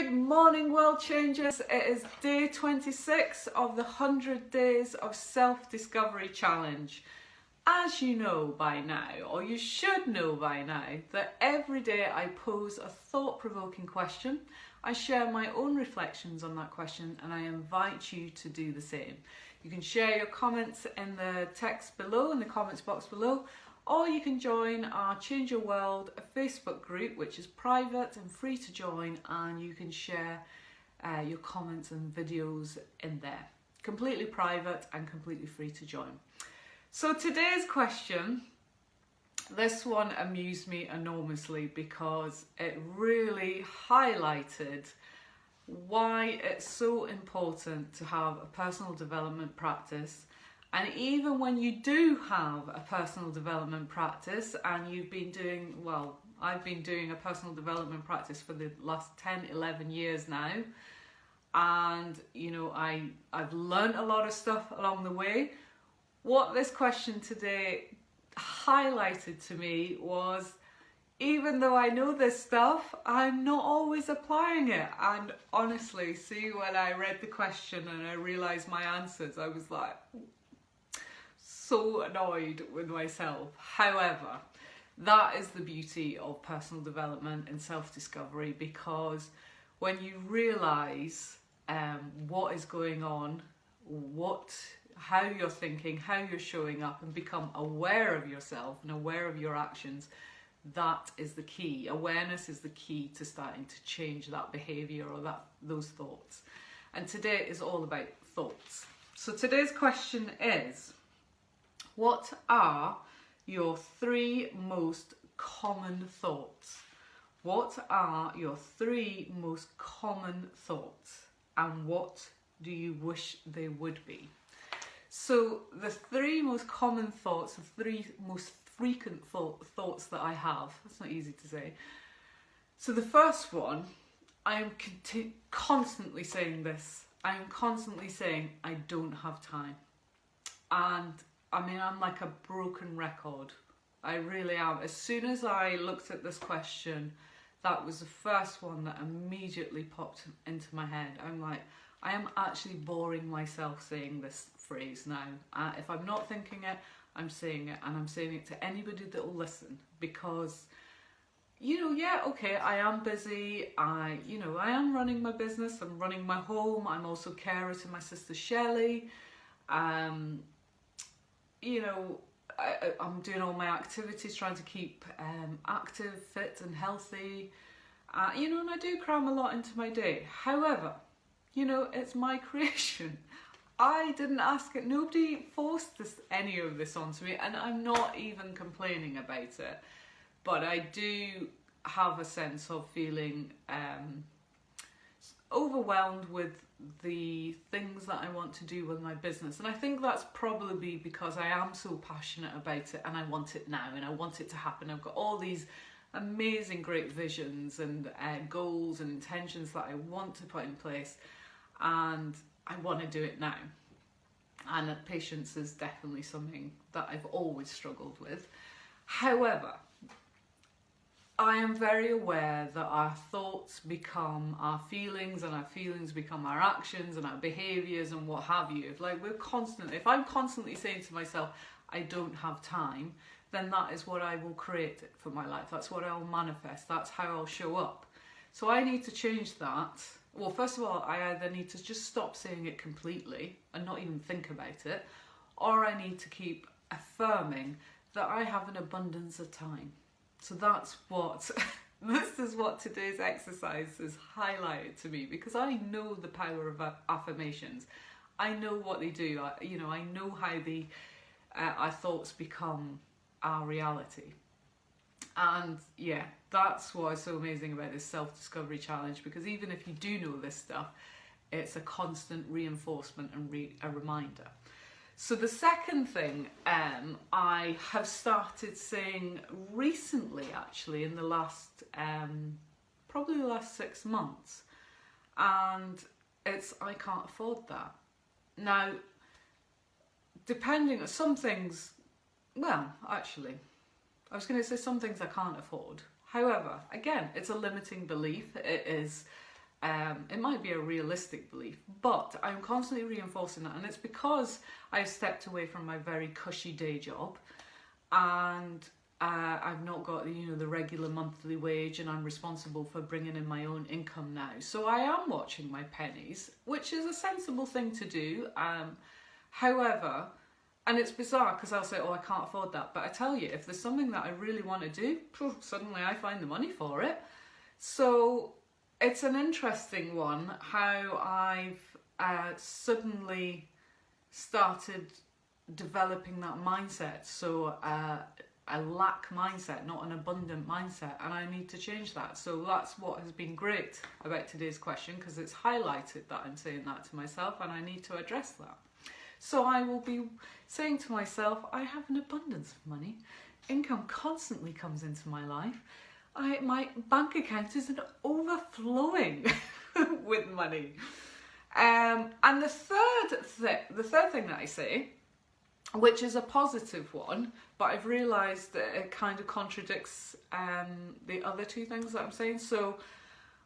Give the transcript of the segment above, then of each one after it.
Good morning, world changers. It is day 26 of the 100 Days of Self-Discovery Challenge. As you know by now, or you should know by now, that every day I pose a thought-provoking question. I share my own reflections on that question and I invite you to do the same. You can share your comments in the text below, in the comments box below, or you can join our Change Your World Facebook group, which is private and free to join, and you can share your comments and videos in there. Completely private and completely free to join. So today's question, this one amused me enormously because it really highlighted why it's so important to have a personal development practice. And even when you do have a personal development practice and you've been doing, well, I've been doing a personal development practice for the last 10, 11 years now. And, you know, I've learned a lot of stuff along the way. What this question today highlighted to me was, even though I know this stuff, I'm not always applying it. And honestly, see, when I read the question and I realised my answers, I was like, so annoyed with myself. However, that is the beauty of personal development and self-discovery, because when you realise what is going on, how you're thinking, how you're showing up, and become aware of yourself and aware of your actions, that is the key. Awareness is the key to starting to change that behaviour or those thoughts. And today is all about thoughts. So today's question is, what are your 3 most common thoughts? What are your 3 most common thoughts? And what do you wish they would be? So the 3 most common thoughts, the 3 most frequent thoughts that I have, that's not easy to say. So the first one, I am constantly saying this. I am constantly saying, I don't have time. And I mean, I'm like a broken record. I really am. As soon as I looked at this question, that was the first one that immediately popped into my head. I'm like, I am actually boring myself saying this phrase now. If I'm not thinking it, I'm saying it, and I'm saying it to anybody that will listen, because, you know, yeah, okay, I am busy. I am running my business. I'm running my home. I'm also carer to my sister Shelley. You know, I'm doing all my activities, trying to keep active, fit and healthy. You know, and I do cram a lot into my day. However, you know, it's my creation. I didn't ask it. Nobody forced any of this onto me, and I'm not even complaining about it. But I do have a sense of feeling overwhelmed with the things that I want to do with my business. And I think that's probably because I am so passionate about it and I want it now and I want it to happen. I've got all these amazing great visions and goals and intentions that I want to put in place, and I want to do it now. And patience is definitely something that I've always struggled with. However, I am very aware that our thoughts become our feelings, and our feelings become our actions and our behaviours and what have you. If I'm constantly saying to myself, I don't have time, then that is what I will create for my life. That's what I'll manifest. That's how I'll show up. So I need to change that. Well, first of all, I either need to just stop saying it completely and not even think about it, or I need to keep affirming that I have an abundance of time. So that's what, this is what today's exercise has highlighted to me, because I know the power of affirmations. I know what they do. I know how our thoughts become our reality. And yeah, that's what's so amazing about this self-discovery challenge, because even if you do know this stuff, it's a constant reinforcement and a reminder. So the second thing I have started saying recently, actually, in the last, probably the last 6 months, and it's, I can't afford that. Now, depending on some things, well, actually, I was going to say some things I can't afford. However, again, it's a limiting belief. It is it might be a realistic belief, but I'm constantly reinforcing that. And it's because I've stepped away from my very cushy day job, and I've not got the regular monthly wage, and I'm responsible for bringing in my own income now. So I am watching my pennies, which is a sensible thing to do. However, and it's bizarre because I'll say, oh, I can't afford that. But I tell you, if there's something that I really want to do, suddenly I find the money for it. So it's an interesting one how I've suddenly started developing that mindset. So a lack mindset, not an abundant mindset, and I need to change that. So that's what has been great about today's question, because it's highlighted that I'm saying that to myself and I need to address that. So I will be saying to myself, I have an abundance of money. Income constantly comes into my life. My bank account is overflowing with money. And the third thing that I say, which is a positive one, but I've realised that it kind of contradicts the other two things that I'm saying. So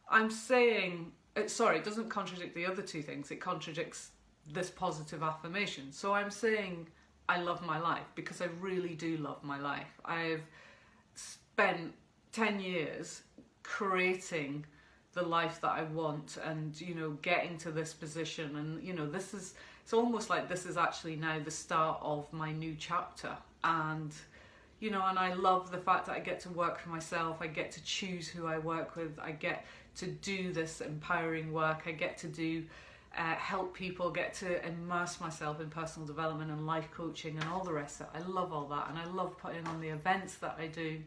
I'm saying, it doesn't contradict the other two things, it contradicts this positive affirmation. So I'm saying I love my life, because I really do love my life. I've spent 10 years creating the life that I want, and getting to this position, and it's almost like this is actually now the start of my new chapter. And and I love the fact that I get to work for myself, I get to choose who I work with, I get to do this empowering work, I get to do help people, get to immerse myself in personal development and life coaching and all the rest of it. I love all that, and I love putting on the events that I do.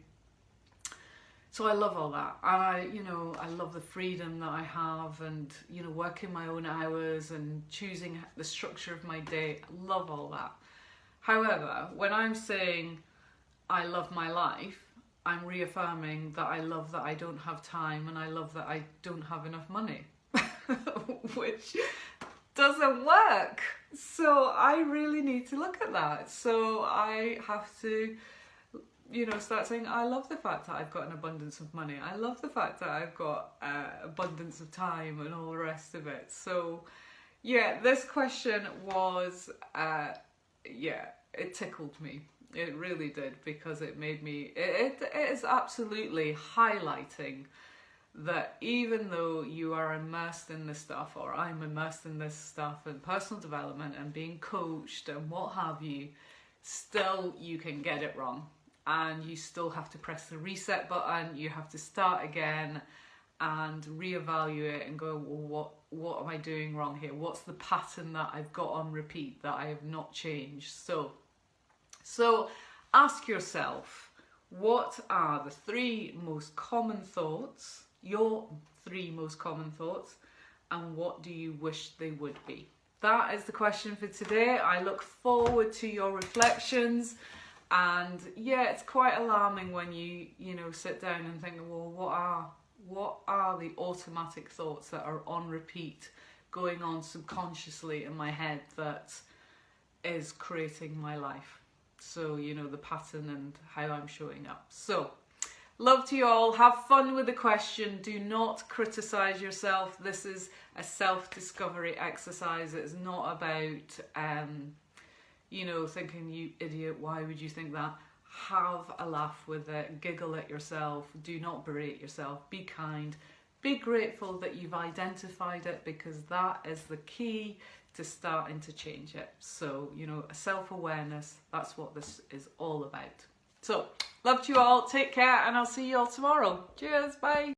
So I love all that, and I love the freedom that I have, and working my own hours and choosing the structure of my day. I love all that. However, when I'm saying I love my life, I'm reaffirming that I love that I don't have time, and I love that I don't have enough money, which doesn't work. So I really need to look at that. So I have to start saying, I love the fact that I've got an abundance of money. I love the fact that I've got abundance of time and all the rest of it. So yeah, this question was, it tickled me. It really did, because it made me, it is absolutely highlighting that even though you are immersed in this stuff, or I'm immersed in this stuff, and personal development and being coached and what have you, still you can get it wrong. And you still have to press the reset button. You have to start again and reevaluate and go, well, what am I doing wrong here? What's the pattern that I've got on repeat that I have not changed? So ask yourself, what are the three most common thoughts, your three most common thoughts, and what do you wish they would be? That is the question for today. I look forward to your reflections. And yeah, it's quite alarming when you sit down and think, well, what are the automatic thoughts that are on repeat going on subconsciously in my head that is creating my life? So the pattern and how I'm showing up. So love to you all. Have fun with the question. Do not criticize yourself. This is a self-discovery exercise. It's not about thinking, you idiot, why would you think that? Have a laugh with it, giggle at yourself, do not berate yourself, be kind, be grateful that you've identified it, because that is the key to starting to change it. So, self-awareness, that's what this is all about. So, love to you all, take care, and I'll see you all tomorrow. Cheers, bye.